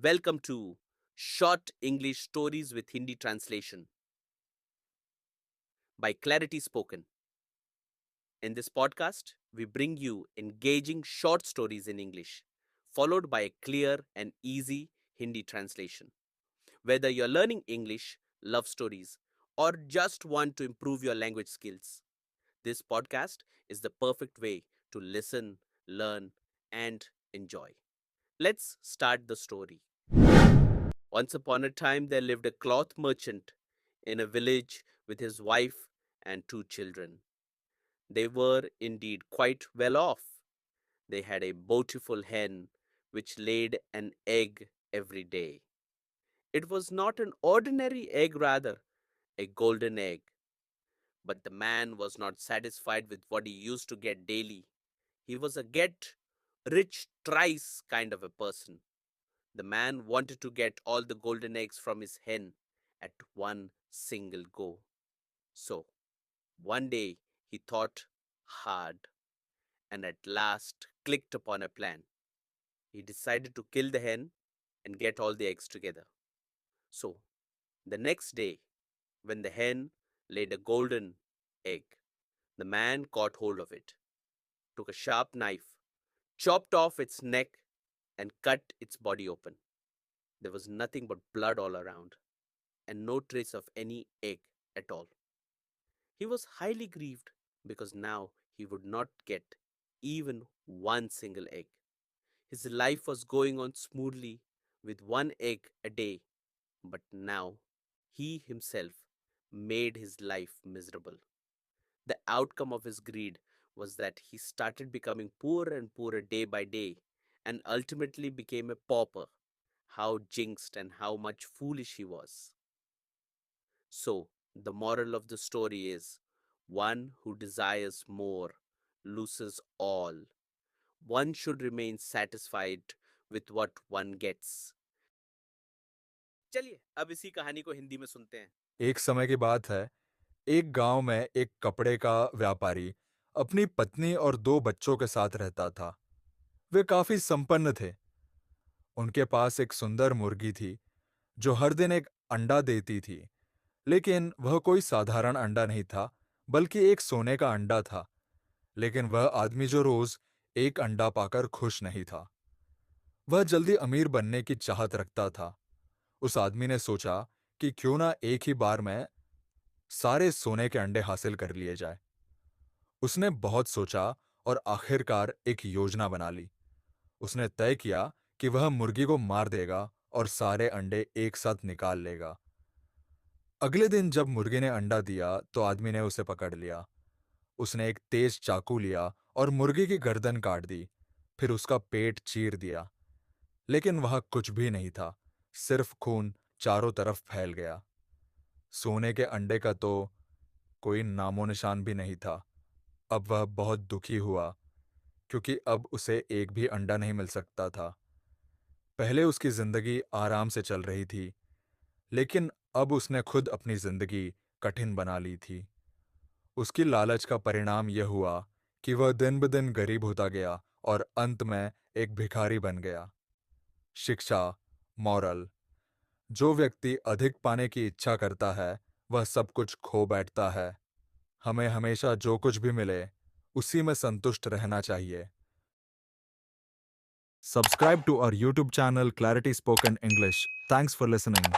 Welcome to Short English Stories with Hindi Translation by Clarity Spoken. In this podcast, we bring you engaging short stories in English, followed by a clear and easy Hindi translation. Whether you're learning English, love stories, or just want to improve your language skills, this podcast is the perfect way to listen, learn, and enjoy. Let's start the story. Once upon a time, there lived a cloth merchant in a village with his wife and two children. They were indeed quite well off. They had a beautiful hen which laid an egg every day. It was not an ordinary egg, rather, a golden egg. But the man was not satisfied with what he used to get daily. He was a get rich thrice kind of a person. The man wanted to get all the golden eggs from his hen at one single go. So, one day he thought hard and at last clicked upon a plan. He decided to kill the hen and get all the eggs together. So, the next day, when the hen laid a golden egg, the man caught hold of it, took a sharp knife, chopped off its neck, and cut its body open. There was nothing but blood all around, and no trace of any egg at all. He was highly grieved because now he would not get even one single egg. His life was going on smoothly with one egg a day, but now he himself made his life miserable. The outcome of his greed was that he started becoming poorer and poorer day by day and ultimately became a pauper. How jinxed and how much foolish he was. So, the moral of the story is one who desires more loses all. One should remain satisfied with what one gets. चलिए अब इसी कहानी को हिंदी में सुनते हैं. एक समय की बात है, एक गांव में एक कपड़े का व्यापारी अपनी पत्नी और 2 बच्चों के साथ रहता था। वे काफी संपन्न थे। उनके पास एक सुंदर मुर्गी थी, जो हर दिन एक अंडा देती थी। लेकिन वह कोई साधारण अंडा नहीं था, बल्कि एक सोने का अंडा था। लेकिन वह आदमी जो रोज एक अंडा पाकर खुश नहीं था। वह जल्दी अमीर बनने की चाहत रखता था। उस आदमी ने सोचा कि क्यों ना एक ही बार में सारे सोने के अंडे हासिल कर लिए जाए। उसने बहुत सोचा और आखिरकार एक योजना बना ली। उसने तय किया कि वह मुर्गी को मार देगा और सारे अंडे एक साथ निकाल लेगा। अगले दिन जब मुर्गी ने अंडा दिया तो आदमी ने उसे पकड़ लिया। उसने एक तेज चाकू लिया और मुर्गी की गर्दन काट दी, फिर उसका पेट चीर दिया। लेकिन वहां कुछ भी नहीं था, सिर्फ खून चारों तरफ फैल गया। सोने के अंडे का तो कोई नामो निशान भी नहीं था। अब वह बहुत दुखी हुआ, क्योंकि अब उसे एक भी अंडा नहीं मिल सकता था। पहले उसकी जिंदगी आराम से चल रही थी, लेकिन अब उसने खुद अपनी जिंदगी कठिन बना ली थी। उसकी लालच का परिणाम यह हुआ कि वह दिन ब दिन गरीब होता गया और अंत में एक भिखारी बन गया। शिक्षा, मॉरल: जो व्यक्ति अधिक पाने की इच्छा करता है, वह सब कुछ खो बैठता है। हमें हमेशा जो कुछ भी मिले, उसी में संतुष्ट रहना चाहिए। Subscribe to our YouTube channel Clarity Spoken English. Thanks for listening.